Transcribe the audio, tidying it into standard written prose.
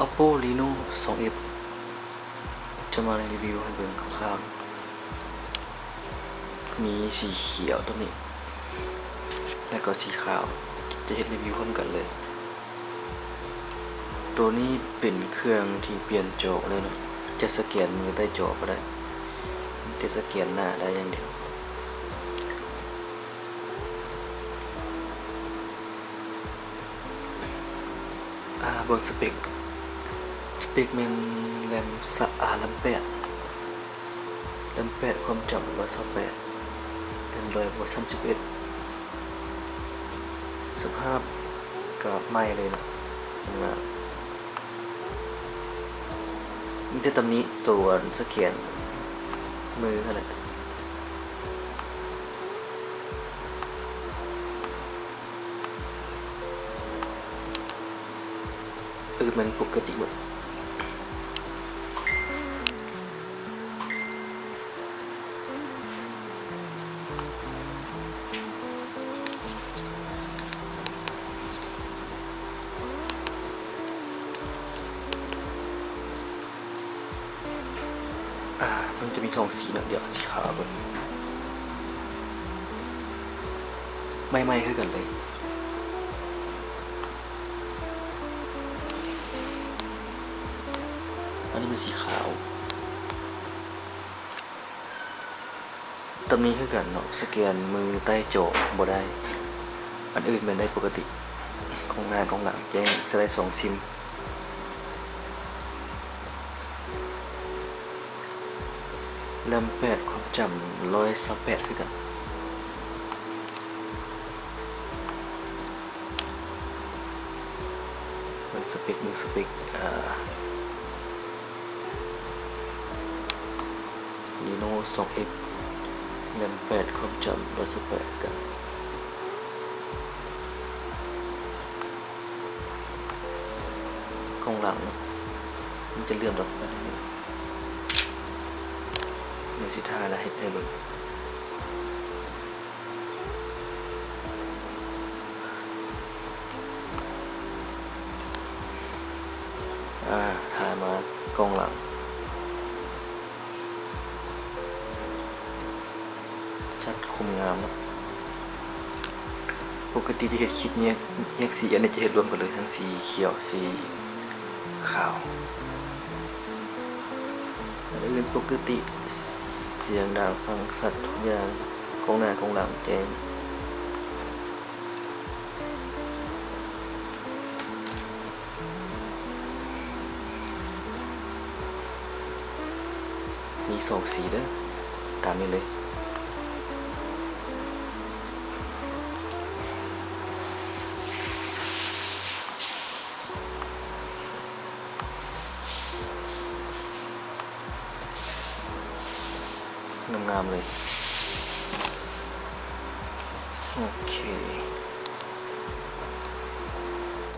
Oppo Reno 2F จะมาในรีวิวให้เบิ่งคร่าวๆมีสีเขียวตัวนี้แล้วก็สีขาวจะเห็นรีวิวพร้อมกันเลยตัวนี้เป็นเครื่องที่เปลี่ยนจอเลยเนาะจะสแกนมือใต้จอก็ได้จะสแกนหน้าได้อย่างเดียวเบิ่งสเปคมันแรมแรม8ความจำ128 Android เวอร์ชัน11สภาพก็ใหม่เลยนะมีแต่ตำนี้ตัวสแกนมืออะไรมันปกติหมดมันจะมี2สีเนาะเดี๋ยวสีขาวก่อนไม่คือกันเลยอันนี้เป็นสีขาวตำนี้คือกันเนาะสแกนมือใต้จอบ่ได้อันอื่นมันได้ปกติของหน้าของหลังแจ้งจะได้2ซิมแรม8ความจำ128คือกันมือสเปคReno 2F แรม8ความจำ128กันกล้องหลังมันจะเลื่อนรถไปนิดนึงในสิท่าและให้เบิ่งถ่ายมากล้องหลังชัดคมงามปกติที่เห็นคลิปนี้แยกสีอันนี้จะเห็นรวมกันเลยทั้งสีเขียวสีขาวอันอื่นปกติเสียงดังฟังสัตว์ทุกอย่างกล้องหน้ากล้องหลังแจ้งมี2สีเด้อตามนี้เลยงามๆเลยโอเค